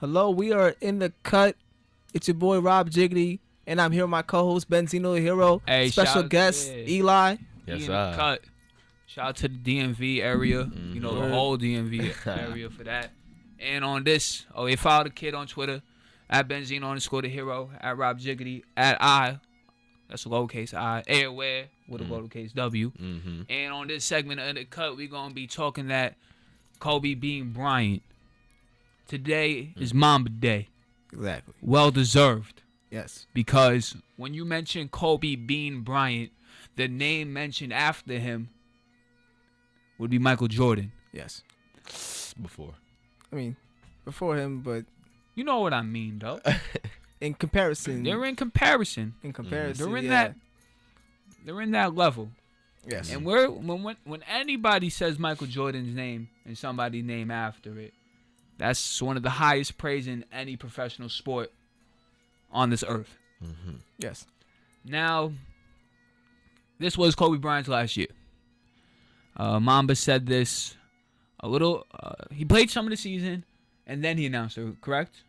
Hello, we are in the cut. It's your boy Rob Jiggity, and I'm here with my co-host Benzino the Hero. Hey, Special guest Eli. Yes, in the cut. Shout out to the DMV area. You know, the whole DMV area for that. And on this, they follow the kid on Twitter at Benzino _ the Hero, at Rob Jiggity, at I. That's a lowercase I. Aware with a lowercase W. And on this segment of the cut, we're gonna be talking that Kobe being Bryant. Today is Mamba Day. Exactly. Well deserved. Yes. Because when you mention Kobe Bean Bryant, the name mentioned after him would be Michael Jordan. Yes. Before. I mean, before him, but You know what I mean, though. in comparison. They're in comparison. In comparison. They're in yeah. They're in that level. Yes. And when anybody says Michael Jordan's name and somebody's name after it, that's one of the highest praise in any professional sport on this earth. Yes. Now, this was Kobe Bryant's last year. Mamba said this a little. He played some of the season, and then he announced it. Correct?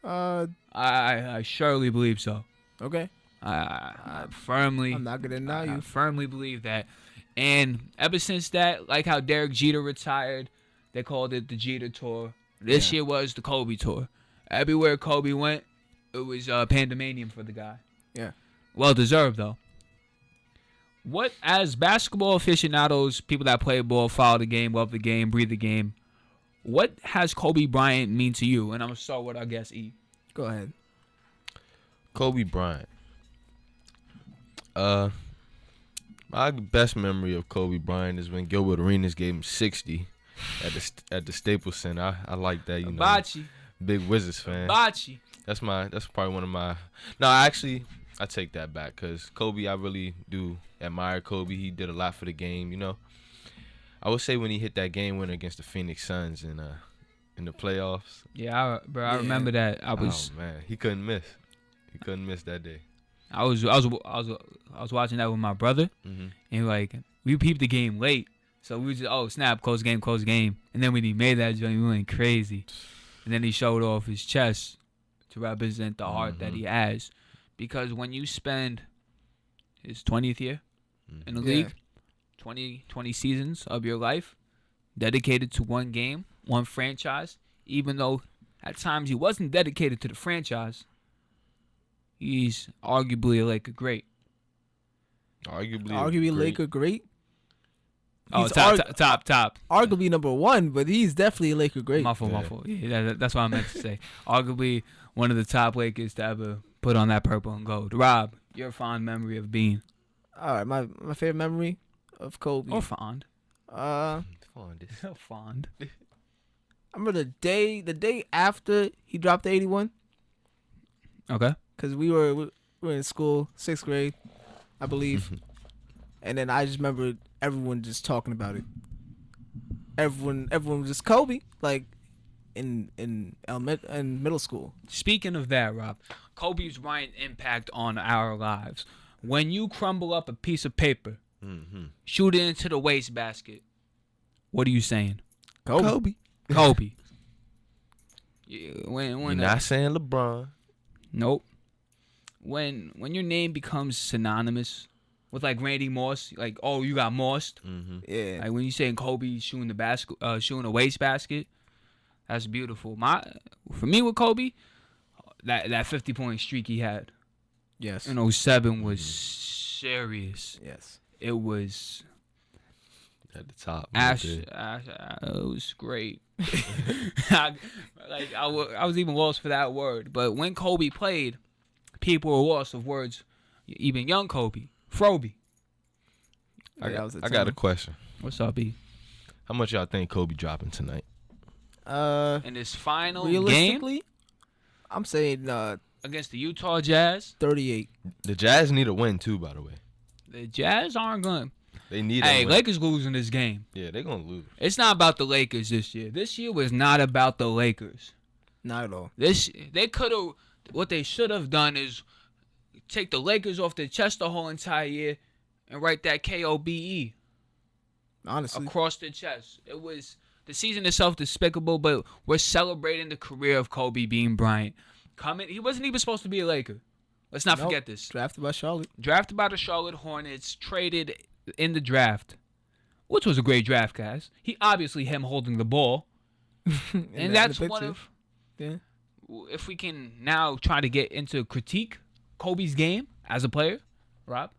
I surely believe so. Okay. I firmly. I'm not gonna deny I you. firmly believe that. And ever since that, like how Derek Jeter retired, they called it the Jeter Tour. This year was the Kobe Tour. Everywhere Kobe went, it was pandemonium for the guy. Yeah. Well deserved, though. What, as basketball aficionados, people that play ball, follow the game, love the game, breathe the game, what has Kobe Bryant mean to you? And I'm going to start with our guest, E. Go ahead. Kobe Bryant. My best memory of Kobe Bryant is when Gilbert Arenas gave him 60 at the Staples Center. I like that, you know. Hibachi. Big Wizards fan. Hibachi. That's probably one of my. No, actually, I take that back because Kobe, I really do admire Kobe. He did a lot for the game, you know. I would say when he hit that game winner against the Phoenix Suns in the playoffs. Yeah, I remember that. Oh man, he couldn't miss. He couldn't miss that day. I was watching that with my brother, and like we peeped the game late, so we just snap, close game, and then when he made that joint, we went crazy, and then he showed off his chest to represent the heart that he has, because when you spend his 20th year in the league, 20 seasons of your life dedicated to one game, one franchise, even though at times he wasn't dedicated to the franchise. He's arguably a Laker great. Arguably Laker great. Oh, He's top. Arguably number one, but he's definitely a Laker great. My fault. Yeah, that's what I meant to say. Arguably one of the top Lakers to ever put on that purple and gold. Rob, your fond memory of Bean. All right, my favorite memory of Kobe. Or fond. Fond. Fond. I remember the day after he dropped the 81. Okay. Because we were in school, 6th grade, I believe. And then I just remember everyone just talking about it. Everyone was just Kobe, like in middle school. Speaking of that, Rob, Kobe's Bryant impact on our lives. When you crumble up a piece of paper, shoot it into the wastebasket, what are you saying? Kobe. Yeah, You're not saying LeBron. Nope. When your name becomes synonymous with like Randy Moss, like you got mossed. Yeah. Like when you saying Kobe shooting a wastebasket, that's beautiful. For me with Kobe, that 50-point streak he had. Yes. In 07 was serious. Yes. It was At the top. it was great. I was even lost for that word. But when Kobe played, people were lost of words. Even young Kobe, Froby. I got a question. What's up, B? How much y'all think Kobe dropping tonight? In his final realistically, game, I'm saying against the Utah Jazz. 38. The Jazz need a win too, by the way. The Jazz aren't going. They need. Hey, Lakers losing this game. Yeah, they're gonna lose. It's not about the Lakers this year. This year was not about the Lakers. Not at all. They could have. What they should have done is take the Lakers off their chest the whole entire year and write that KOBE Honestly, across their chest. It was The season itself despicable, but we're celebrating the career of Kobe being Bryant. He wasn't even supposed to be a Laker. Let's not forget this. Drafted by Charlotte. Drafted by the Charlotte Hornets, traded in the draft, which was a great draft, guys. Him holding the ball. And that's one of... Yeah. If we can now try to get into critique Kobe's game as a player, Rob?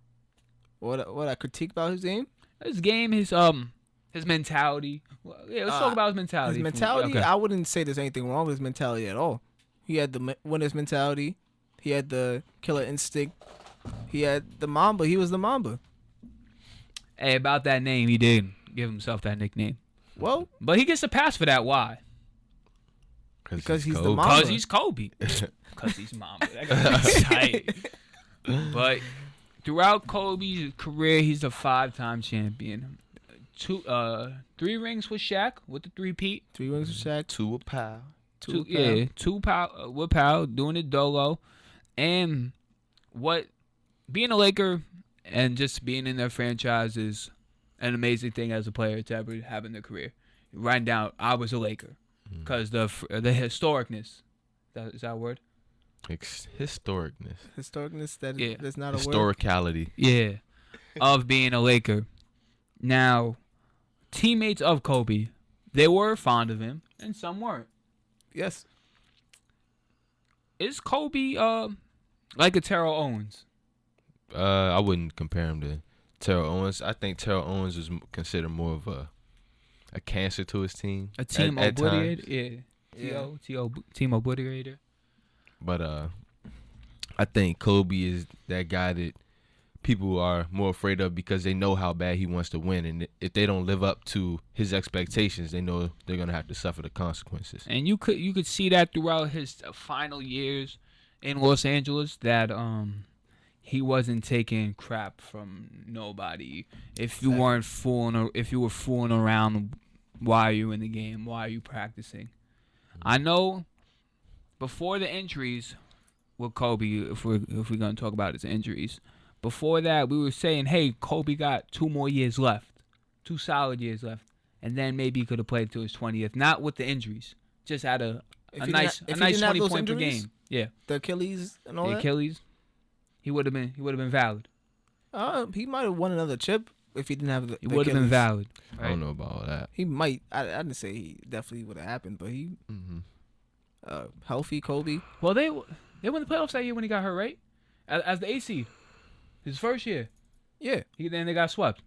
What I critique about his game? His game, his mentality. Well, yeah, let's talk about his mentality. His mentality, I wouldn't say there's anything wrong with his mentality at all. He had the winner's mentality. He had the killer instinct. He had the Mamba. He was the Mamba. Hey, about that name, he did give himself that nickname. Well, but he gets a pass for that. Why? Because he's the Mamba. Because he's Kobe. Because he's Mamba. That got me excited. But throughout Kobe's career, he's a 5-time champion. 3 rings with Shaq with the 3-peat. 3 rings with Shaq. 2 with Powell. 2 with Powell doing it dolo. And being a Laker and just being in their franchise is an amazing thing as a player to ever have in their career. Writing down, I was a Laker. Because the historicness, is that a word? Historicness. Historicness, that's not a word. Historicality. Yeah, of being a Laker. Now, teammates of Kobe, they were fond of him, and some weren't. Yes. Is Kobe like a Terrell Owens? I wouldn't compare him to Terrell Owens. I think Terrell Owens is considered more of a cancer to his team. A team obliterator, team obliterator. But I think Kobe is that guy that people are more afraid of because they know how bad he wants to win, and if they don't live up to his expectations, they know they're gonna have to suffer the consequences. And you could see that throughout his final years in Los Angeles that he wasn't taking crap from nobody. If you were fooling around, why are you in the game? Why are you practicing? I know before the injuries with Kobe, if we're gonna talk about his injuries, before that we were saying, hey, Kobe got 2 more years left, 2 solid years left, and then maybe he could have played to his 20th, not with the injuries, just had a nice 20 point per game. Yeah, the Achilles and all the that. Achilles, he would have been valid. He might have won another chip if he didn't have the. He would have been valid. Right? I don't know about all that. He might. I didn't say he definitely would have happened, but he. Healthy Kobe. Well, they won the playoffs that year when he got hurt, right? As the AC, his first year. Yeah. Then they got swept.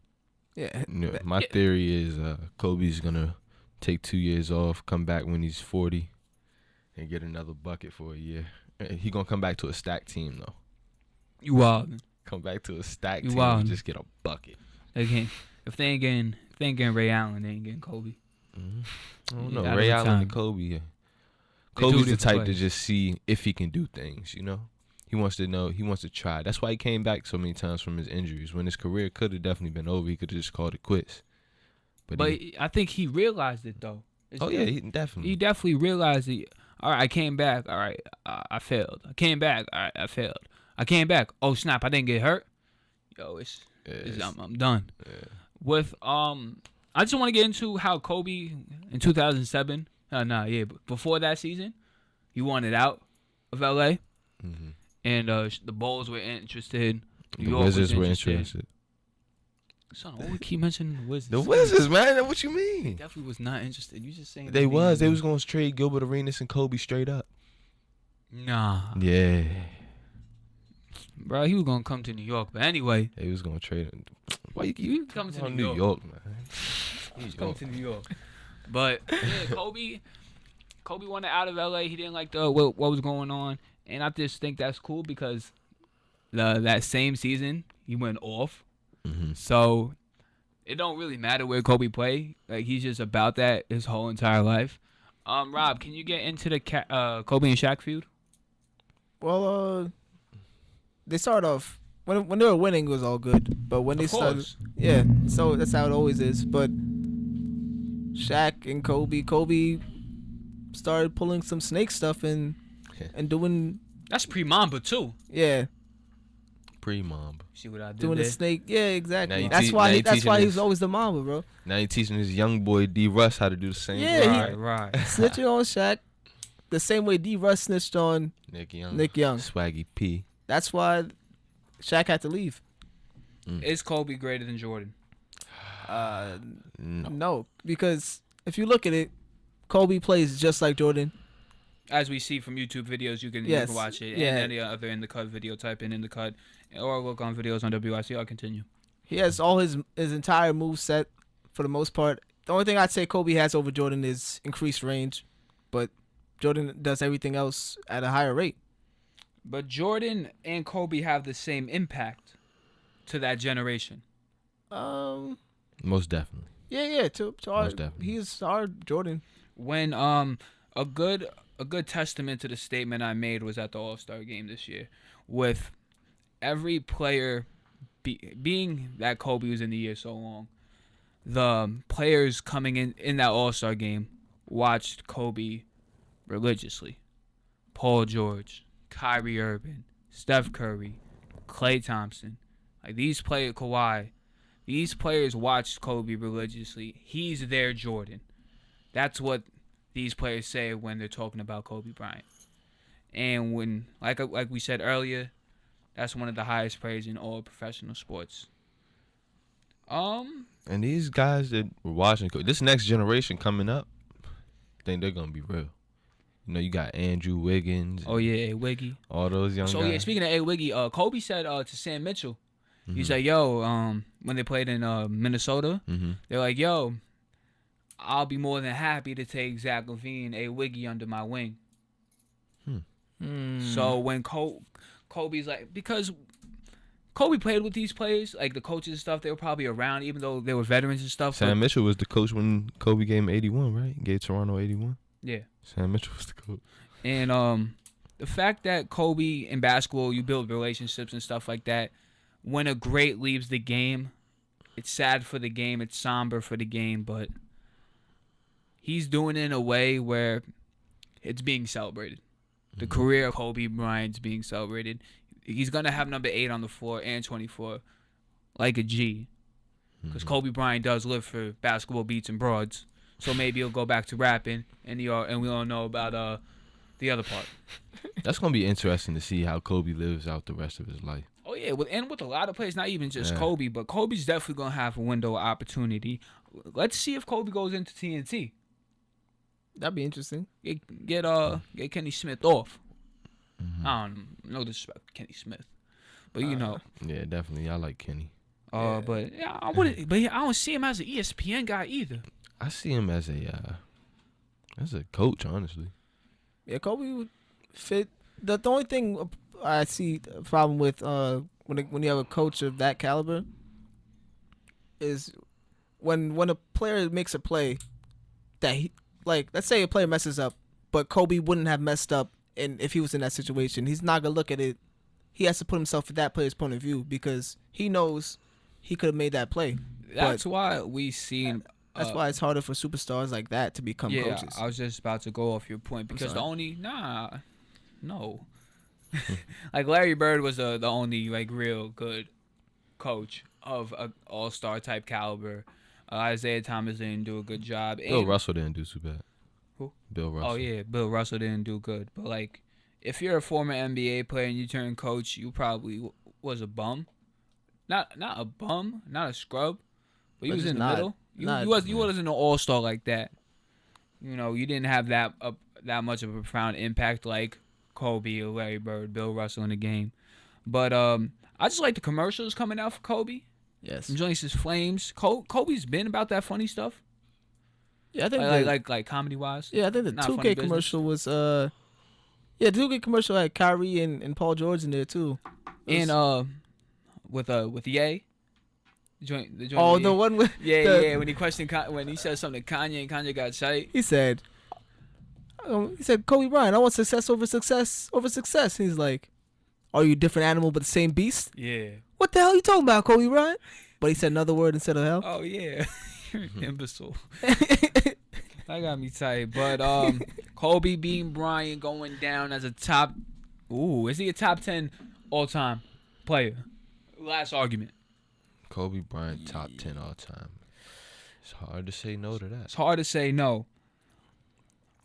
Yeah. My theory is Kobe's gonna take 2 years off, come back when he's 40, and get another bucket for a year. He gonna come back to a stacked team though. You wild. Come back to a stacked team and just get a bucket. If they ain't getting Ray Allen, they ain't getting Kobe. I don't know. Ray Allen and Kobe. Kobe's the type to just see if he can do things, you know? He wants to know. He wants to try. That's why he came back so many times from his injuries. When his career could have definitely been over, he could have just called it quits. But I think he realized it, though. He definitely. He definitely realized it. All right, I came back. All right, I failed. I came back. All right, I failed. I came back. Oh, snap, I didn't get hurt. Yo, I'm done. Yeah. With I just want to get into how Kobe in 2007. Before that season, he wanted out of LA, and the Bulls were interested. The Wizards were interested. Son, why we keep mentioning the Wizards? The Wizards, man. What you mean? He definitely was not interested. You just saying they was. They was going to trade Gilbert Arenas and Kobe straight up. Nah. Yeah. Bro, he was gonna come to New York, but anyway. They was gonna trade him. Why you keep coming to New York, man? He's coming to New York. But yeah, Kobe wanted out of LA. He didn't like what was going on, and I just think that's cool because that same season he went off. So it don't really matter where Kobe play. Like he's just about that his whole entire life. Rob, can you get into the Kobe and Shaq feud? Well, they started off when they were winning, it was all good, but when they started, so that's how it always is. But Shaq and Kobe started pulling some snake stuff and doing. That's pre-Mamba too. Yeah. Pre-Mamba. See what I did Doing there? the snake. Yeah, exactly. Now That's he why. now he That's teaching why he his- was always the Mamba, bro. Now he teaching his young boy D. Russ how to do the same. Yeah, thing. Right. Snitching on Shaq, the same way D. Russ snitched on Nick Young. Nick Young. Swaggy P. That's why Shaq had to leave. Is Kobe greater than Jordan? No. No, because if you look at it, Kobe plays just like Jordan. As we see from YouTube videos, you can Yes, watch it. yeah. And any other In the Cut video, type in the Cut, or look on videos on WIC. I'll continue. He has all his entire move set for the most part. The only thing I'd say Kobe has over Jordan is increased range, but Jordan does everything else at a higher rate. But Jordan and Kobe have the same impact to that generation. Most definitely. Yeah. To our, Most definitely. he's our Jordan. When a good testament to the statement I made was at the All-Star game this year, with every player being that Kobe was in the year so long, the players coming in that All-Star game watched Kobe religiously. Paul George, Kyrie Irving, Steph Curry, Klay Thompson, like these players, Kawhi, these players watched Kobe religiously. He's their Jordan. That's what these players say when they're talking about Kobe Bryant. And when, like we said earlier, that's one of the highest praise in all professional sports. And these guys that were watching, this next generation coming up, I think they're gonna be real. You know, you got Andrew Wiggins. Oh yeah, A Wiggy. All those young So guys. yeah, speaking of A Wiggy, Kobe said to Sam Mitchell, he's like, yo, when they played in Minnesota, they're like, yo, I'll be more than happy to take Zach LaVine, A Wiggy under my wing. So when Kobe's like, because Kobe played with these players, like the coaches and stuff, they were probably around, even though they were veterans and stuff. Sam Mitchell was the coach when Kobe gave him 81, right? Gave Toronto 81. Yeah. Sam Mitchell was the coach. And the fact that Kobe in basketball, you build relationships and stuff like that. When a great leaves the game, it's sad for the game, it's somber for the game, but he's doing it in a way where it's being celebrated. The career of Kobe Bryant's being celebrated. He's going to have number 8 on the floor and 24 like a G. Because Kobe Bryant does live for basketball beats and broads. So maybe he'll go back to rapping, and we all know about the other part. That's gonna be interesting to see how Kobe lives out the rest of his life. Oh yeah, with a lot of players, not even just Yeah. Kobe, but Kobe's definitely gonna have a window of opportunity. Let's see if Kobe goes into TNT. That'd be interesting. Get Kenny Smith off. I don't know, no disrespect to Kenny Smith, but you know. Yeah, definitely. I like Kenny. But yeah, I wouldn't. But I don't see him as an ESPN guy either. I see him as a coach, honestly. Yeah, Kobe would fit. The only thing I see a problem with when you have a coach of that caliber is when a player makes a play that he, like, let's say a player messes up, but Kobe wouldn't have messed up, and if he was in that situation, he's not gonna look at it. He has to put himself in that player's point of view because he knows he could have made that play. That's why we seen. That's why it's harder for superstars like that to become coaches. I was just about to go off your point because sorry. no. Like Larry Bird was the only like real good coach of a all-star type caliber. Isaiah Thomas didn't do a good job. Bill Russell didn't do too bad. Who? Bill Russell. Oh yeah, Bill Russell didn't do good. But like, if you're a former NBA player and you turn coach, you probably was a bum. Not a bum, not a scrub, but you was in the middle. You wasn't an all-star like that. You know, you didn't have that much of a profound impact like Kobe or Larry Bird, Bill Russell in the game. But I just like the commercials coming out for Kobe. Yes. From Joints' Flames. Kobe's been about that funny stuff. Yeah, I think like comedy wise. Yeah, I think the Not 2K funny commercial was the 2K commercial had Kyrie and Paul George in there too. And with Ye. The one with yeah. When he questioned, when he said something to Kanye and Kanye got shite. He said Kobe Bryant, I want success over success over success. And he's like, are you a different animal but the same beast? Yeah. What the hell are you talking about, Kobe Bryant? But he said another word instead of hell. Oh yeah. Imbecile. That got me tight. But Kobe beating Bryant going down as a top. Ooh, is he a top 10 all time player? Last argument. Kobe Bryant, top 10 all time. It's hard to say no to that. It's hard to say no.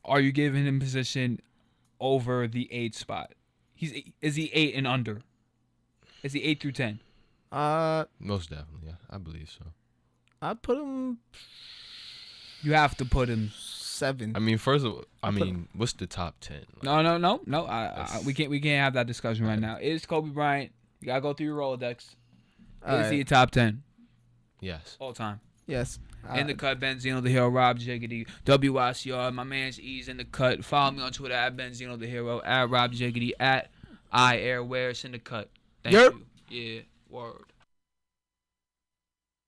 Are you giving him position over the 8 spot? Is he 8 and under? Is he 8 through 10? Most definitely, yeah. I believe so. I put him You have to put him. 7. I mean, first of all, what's the top 10? Like, No. We can't have that discussion right now. Is Kobe Bryant? You gotta go through your Rolodex. Is he a top 10 yes. all time? Yes. In the cut, Benzino the Hero, Rob Jiggity, WICR. My man's E's in the cut. Follow me on Twitter at Benzino the Hero, at Rob Jiggity, at I Airwear. It's in the cut. Thank you. Yeah, word.